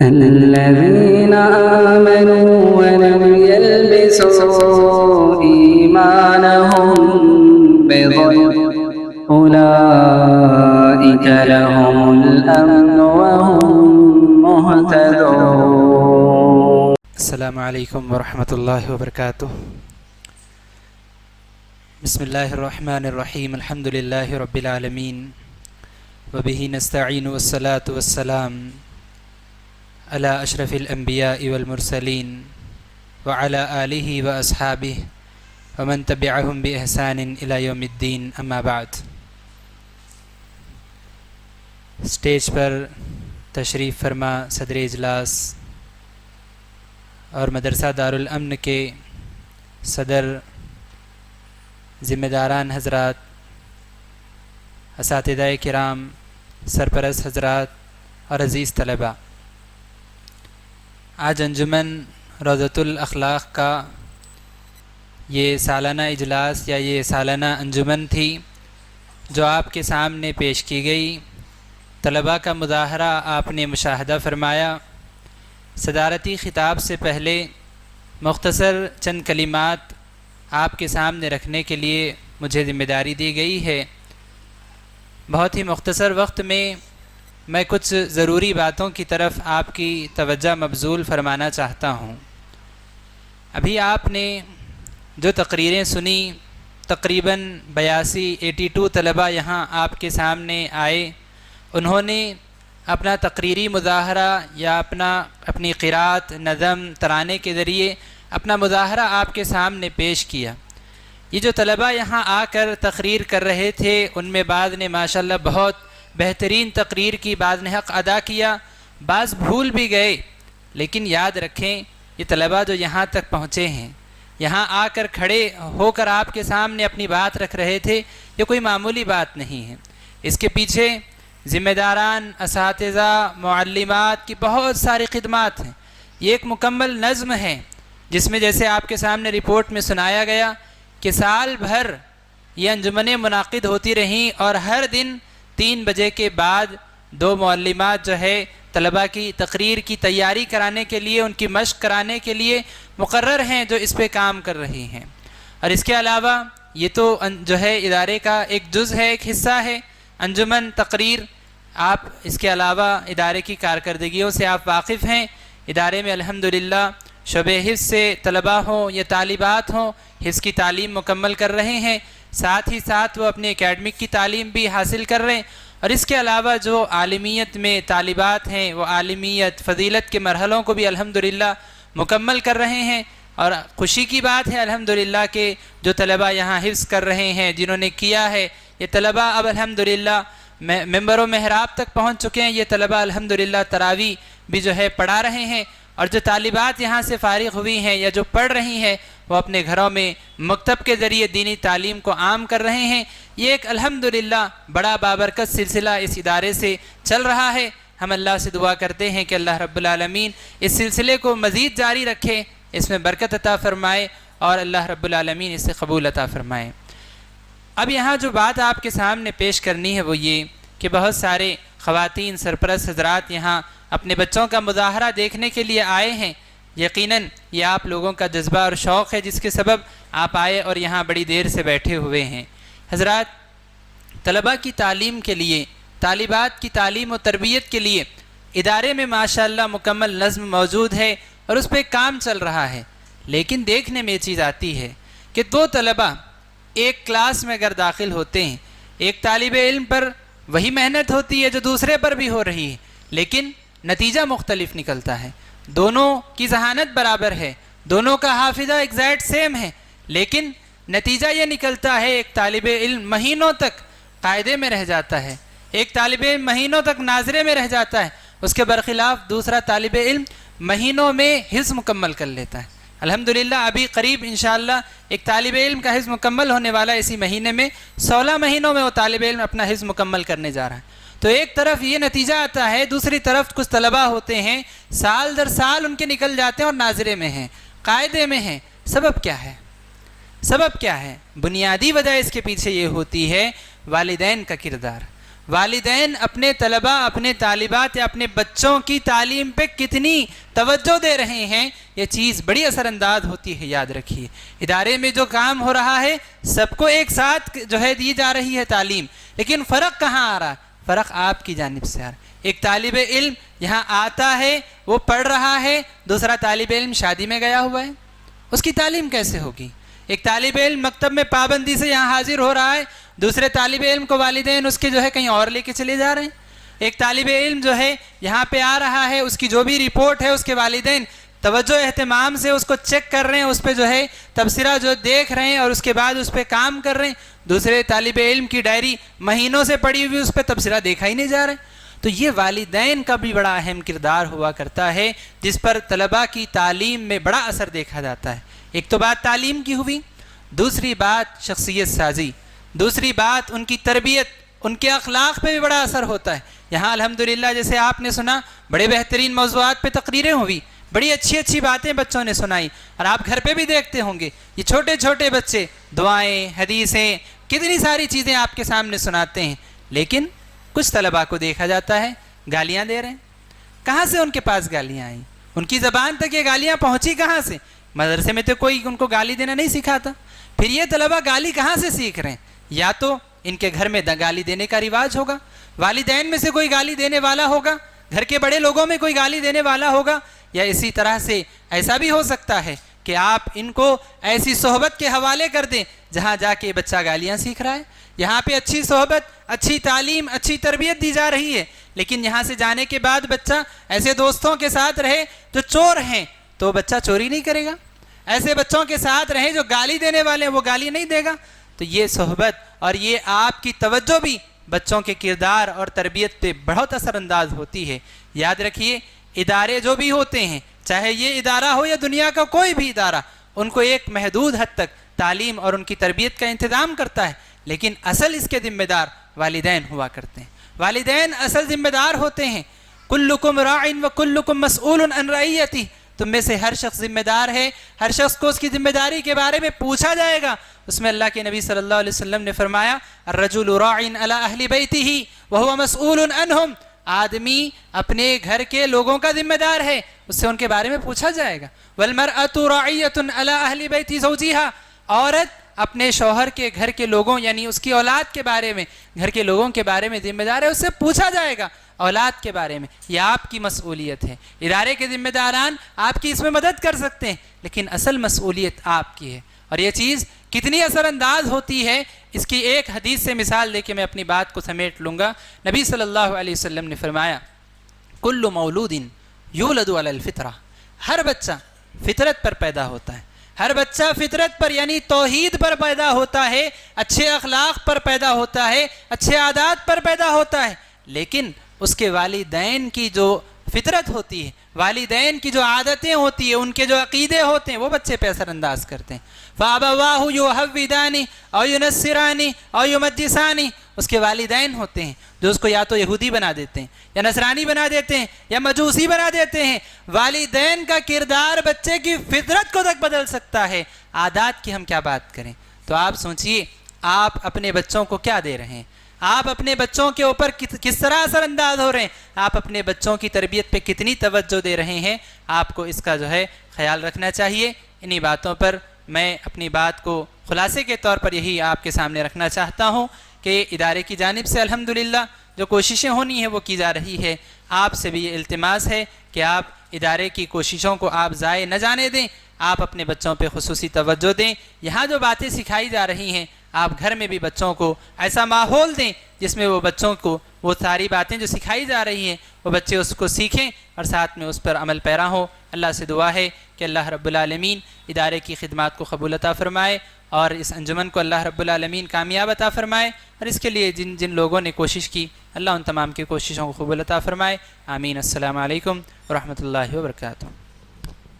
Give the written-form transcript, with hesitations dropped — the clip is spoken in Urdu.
الذين آمنوا ولم يلبسوا إيمانهم بظلم أولئك لهم الأمن وهم مهتدون. السلام علیکم ورحمۃ اللہ وبرکاتہ. بسم اللہ الرحمن الرحیم. الحمد للہ رب العالمین وبہ نستعین والصلاة والسلام علی اشرف الانبیاء والمرسلین وعلی آلہ واصحابہ ومن تبعہم باحسان الی یوم الدین. اما بعد. اسٹیج پر تشریف فرما صدر اجلاس اور مدرسہ دارالامن کے صدر، ذمہ داران حضرات، اساتذہ کرام، سرپرست حضرات اور عزیز طلباء، آج انجمن روضۃ الاخلاق کا یہ سالانہ اجلاس یا یہ سالانہ انجمن تھی جو آپ کے سامنے پیش کی گئی. طلباء کا مظاہرہ آپ نے مشاہدہ فرمایا. صدارتی خطاب سے پہلے مختصر چند کلمات آپ کے سامنے رکھنے کے لیے مجھے ذمہ داری دی گئی ہے. بہت ہی مختصر وقت میں میں کچھ ضروری باتوں کی طرف آپ کی توجہ مبذول فرمانا چاہتا ہوں. ابھی آپ نے جو تقریریں سنی، تقریباً 82 طلباء یہاں آپ کے سامنے آئے. انہوں نے اپنا تقریری مظاہرہ یا اپنی قرات، نظم، ترانے کے ذریعے اپنا مظاہرہ آپ کے سامنے پیش کیا. یہ جو طلباء یہاں آ کر تقریر کر رہے تھے ان میں بعض نے ماشاءاللہ بہت بہترین تقریر کی، بعض نے حق ادا کیا، بعض بھول بھی گئے. لیکن یاد رکھیں یہ طلباء جو یہاں تک پہنچے ہیں، یہاں آ کر کھڑے ہو کر آپ کے سامنے اپنی بات رکھ رہے تھے، یہ کوئی معمولی بات نہیں ہے. اس کے پیچھے ذمہ داران، اساتذہ، معلمات کی بہت ساری خدمات ہیں. یہ ایک مکمل نظم ہے جس میں جیسے آپ کے سامنے رپورٹ میں سنایا گیا کہ سال بھر یہ انجمنیں منعقد ہوتی رہیں اور ہر دن 3 بجے کے بعد 2 معلمات جو ہے طلباء کی تقریر کی تیاری کرانے کے لیے، ان کی مشق کرانے کے لیے مقرر ہیں جو اس پہ کام کر رہی ہیں. اور اس کے علاوہ یہ تو جو ہے ادارے کا ایک جز ہے، ایک حصہ ہے انجمن تقریر. آپ اس کے علاوہ ادارے کی کارکردگیوں سے آپ واقف ہیں. ادارے میں الحمدللہ شعبہ حفظ سے طلباء ہوں یا طالبات ہوں حفظ کی تعلیم مکمل کر رہے ہیں، ساتھ ہی ساتھ وہ اپنے اکیڈمک کی تعلیم بھی حاصل کر رہے ہیں. اور اس کے علاوہ جو عالمیت میں طالبات ہیں وہ عالمیت، فضیلت کے مرحلوں کو بھی الحمدللہ مکمل کر رہے ہیں. اور خوشی کی بات ہے الحمدللہ کہ جو طلباء یہاں حفظ کر رہے ہیں، جنہوں نے کیا ہے، یہ طلباء اب الحمدللہ ممبر و محراب تک پہنچ چکے ہیں. یہ طلباء الحمدللہ تراویح بھی جو ہے پڑھا رہے ہیں. اور جو طالبات یہاں سے فارغ ہوئی ہیں یا جو پڑھ رہی ہیں وہ اپنے گھروں میں مکتب کے ذریعے دینی تعلیم کو عام کر رہے ہیں. یہ ایک الحمدللہ بڑا بابرکت سلسلہ اس ادارے سے چل رہا ہے. ہم اللہ سے دعا کرتے ہیں کہ اللہ رب العالمین اس سلسلے کو مزید جاری رکھے، اس میں برکت عطا فرمائے اور اللہ رب العالمین اس سے قبول عطا فرمائے. اب یہاں جو بات آپ کے سامنے پیش کرنی ہے وہ یہ کہ بہت سارے خواتین سرپرست حضرات یہاں اپنے بچوں کا مظاہرہ دیکھنے کے لیے آئے ہیں. یقیناً یہ آپ لوگوں کا جذبہ اور شوق ہے جس کے سبب آپ آئے اور یہاں بڑی دیر سے بیٹھے ہوئے ہیں. حضرات، طلباء کی تعلیم کے لیے، طالبات کی تعلیم و تربیت کے لیے ادارے میں ماشاءاللہ مکمل نظم موجود ہے اور اس پہ کام چل رہا ہے. لیکن دیکھنے میں یہ چیز آتی ہے کہ 2 طلباء ایک کلاس میں اگر داخل ہوتے ہیں، ایک طالب علم پر وہی محنت ہوتی ہے جو دوسرے پر بھی ہو رہی ہے، لیکن نتیجہ مختلف نکلتا ہے. دونوں کی ذہانت برابر ہے، دونوں کا حافظہ ایگزیکٹ سیم ہے، لیکن نتیجہ یہ نکلتا ہے ایک طالب علم مہینوں تک قاعدے میں رہ جاتا ہے، ایک طالب علم مہینوں تک ناظرے میں رہ جاتا ہے، اس کے برخلاف دوسرا طالب علم مہینوں میں حفظ مکمل کر لیتا ہے. الحمدللہ ابھی قریب انشاءاللہ ایک طالب علم کا حفظ مکمل ہونے والا اسی مہینے میں. 16 مہینوں میں وہ طالب علم اپنا حفظ مکمل کرنے جا رہا ہے. تو ایک طرف یہ نتیجہ آتا ہے، دوسری طرف کچھ طلباء ہوتے ہیں سال در سال ان کے نکل جاتے ہیں اور ناظرے میں ہیں، قاعدے میں ہیں. سبب کیا ہے؟ سبب کیا ہے؟ بنیادی وجہ اس کے پیچھے یہ ہوتی ہے والدین کا کردار. والدین اپنے طلباء، اپنے طالبات یا اپنے بچوں کی تعلیم پہ کتنی توجہ دے رہے ہیں، یہ چیز بڑی اثر انداز ہوتی ہے. یاد رکھیے ادارے میں جو کام ہو رہا ہے سب کو ایک ساتھ جو ہے دی جا رہی ہے تعلیم، لیکن فرق کہاں آ رہا ہے؟ فرق آپ کی جانب سے آ رہا ہے. ایک طالب علم یہاں آتا ہے، وہ پڑھ رہا ہے، دوسرا طالب علم شادی میں گیا ہوا ہے، اس کی تعلیم کیسے ہوگی؟ ایک طالب علم مکتب میں پابندی سے یہاں حاضر ہو رہا ہے، دوسرے طالب علم کو والدین اس کے جو ہے کہیں اور لے کے چلے جا رہے ہیں. ایک طالب علم جو ہے یہاں پہ آ رہا ہے، اس کی جو بھی رپورٹ ہے اس کے والدین توجہ اہتمام سے اس کو چیک کر رہے ہیں، اس پہ جو ہے تبصرہ جو دیکھ رہے ہیں اور اس کے بعد اس پہ کام کر رہے ہیں. دوسرے طالب علم کی ڈائری مہینوں سے پڑی ہوئی، اس پہ تبصرہ دیکھا ہی نہیں جا رہا ہے. تو یہ والدین کا بھی بڑا اہم کردار ہوا کرتا ہے جس پر طلباء کی تعلیم میں بڑا اثر دیکھا جاتا ہے. ایک تو بات تعلیم کی ہوئی، دوسری بات شخصیت سازی، دوسری بات ان کی تربیت، ان کے اخلاق پہ بھی بڑا اثر ہوتا ہے. یہاں الحمدللہ جیسے آپ نے سنا بڑے بہترین موضوعات پہ تقریریں ہوئی، بڑی اچھی اچھی باتیں بچوں نے سنائی، اور آپ گھر پہ بھی دیکھتے ہوں گے یہ چھوٹے چھوٹے بچے دعائیں، حدیثیں، کتنی ساری چیزیں آپ کے سامنے سناتے ہیں. لیکن کچھ طلباء کو دیکھا جاتا ہے گالیاں دے رہے ہیں. کہاں سے ان کے پاس گالیاں آئیں؟ ان کی زبان تک یہ گالیاں پہنچی کہاں سے؟ مدرسے میں تو کوئی ان کو گالی دینا نہیں سکھاتا. پھر یہ طلباء گالی کہاں سے سیکھ رہے ہیں؟ یا تو ان کے گھر میں گالی دینے کا رواج ہوگا، والدین میں سے کوئی گالی دینے والا ہوگا، گھر کے بڑے لوگوں میں کوئی گالی دینے والا ہوگا، یا اسی طرح سے ایسا بھی ہو سکتا ہے کہ آپ ان کو ایسی صحبت کے حوالے کر دیں جہاں جا کے بچہ گالیاں سیکھ رہا ہے. یہاں پہ اچھی صحبت، اچھی تعلیم، اچھی تربیت دی جا رہی ہے، لیکن یہاں سے جانے کے بعد بچہ ایسے دوستوں کے ساتھ رہے جو چور ہیں تو بچہ چوری نہیں کرے گا. ایسے بچوں کے ساتھ رہے جو گالی دینے والے ہیں وہ گالی نہیں دے گا. تو یہ صحبت اور یہ آپ کی توجہ بھی بچوں کے کردار اور تربیت پہ بہت اثر انداز ہوتی ہے. یاد رکھیے ادارے جو بھی ہوتے ہیں، چاہے یہ ادارہ ہو یا دنیا کا کوئی بھی ادارہ، ان کو ایک محدود حد تک تعلیم اور ان کی تربیت کا انتظام کرتا ہے، لیکن اصل اس کے ذمہ دار والدین ہوا کرتے ہیں. والدین اصل ذمہ دار ہوتے ہیں. کلکم راع وکلکم مسئول عن رعیتہ، تم میں سے ہر شخص ذمہ دار ہے، ہر شخص کو اس کی ذمہ داری کے بارے میں پوچھا جائے گا. اس میں اللہ کے نبی صلی اللہ علیہ وسلم نے فرمایا الرجل راع علی اہل بیتہ وہو مسئول عنہم، آدمی اپنے گھر کے لوگوں کا ذمہ دار ہے، اس سے ان کے بارے میں پوچھا جائے گا. والمرأۃ راعیۃ علی اہل بیت زوجہا، عورت اپنے شوہر کے گھر کے لوگوں یعنی اس کی اولاد کے بارے میں، گھر کے لوگوں کے بارے میں ذمہ دار ہے، اس سے پوچھا جائے گا اولاد کے بارے میں. یہ آپ کی مسئولیت ہے. ادارے کے ذمہ داران آپ کی اس میں مدد کر سکتے ہیں، لیکن اصل مسئولیت آپ کی ہے. اور یہ چیز کتنی اثر انداز ہوتی ہے اس کی ایک حدیث سے مثال دے کے میں اپنی بات کو سمیٹ لوں گا. نبی صلی اللہ علیہ وسلم نے فرمایا کل مولود یولد علی الفطرہ، ہر بچہ فطرت پر پیدا ہوتا ہے. ہر بچہ فطرت پر یعنی توحید پر پیدا ہوتا ہے، اچھے اخلاق پر پیدا ہوتا ہے، اچھے عادات پر پیدا ہوتا ہے، لیکن اس کے والدین کی جو فطرت ہوتی ہے، والدین کی جو عادتیں ہوتی ہیں، ان کے جو عقیدے ہوتے ہیں، وہ بچے پہ اثر انداز کرتے ہیں. فَأَبَوَاهُ يُحَوِّدَانِ أَوْ يُنَصِّرَانِ أَوْ يُمَجِّسَانِ، اس کے والدین ہوتے ہیں جو اس کو یا تو یہودی بنا دیتے ہیں یا نصرانی بنا دیتے ہیں یا مجوسی بنا دیتے ہیں. والدین کا کردار بچے کی فطرت کو تک بدل سکتا ہے، عادات کی ہم کیا بات کریں. تو آپ سوچئے آپ اپنے بچوں کو کیا دے رہے ہیں، آپ اپنے بچوں کے اوپر کس طرح اثر انداز ہو رہے ہیں، آپ اپنے بچوں کی تربیت پہ کتنی توجہ دے رہے ہیں. آپ کو اس کا جو ہے خیال رکھنا چاہیے. انہی باتوں پر میں اپنی بات کو خلاصے کے طور پر یہی آپ کے سامنے رکھنا چاہتا ہوں کہ ادارے کی جانب سے الحمدللہ جو کوششیں ہونی ہیں وہ کی جا رہی ہے. آپ سے بھی یہ التماس ہے کہ آپ ادارے کی کوششوں کو آپ ضائع نہ جانے دیں، آپ اپنے بچوں پہ خصوصی توجہ دیں. یہاں جو باتیں سکھائی جا رہی ہیں آپ گھر میں بھی بچوں کو ایسا ماحول دیں جس میں وہ بچوں کو وہ ساری باتیں جو سکھائی جا رہی ہیں وہ بچے اس کو سیکھیں اور ساتھ میں اس پر عمل پیرا ہوں. اللہ سے دعا ہے کہ اللہ رب العالمین ادارے کی خدمات کو قبول عطا فرمائے اور اس انجمن کو اللہ رب العالمین کامیاب عطا فرمائے، اور اس کے لیے جن جن لوگوں نے کوشش کی اللہ ان تمام کی کوششوں کو قبول عطا فرمائے. آمین. السلام علیکم ورحمۃ اللہ وبرکاتہ.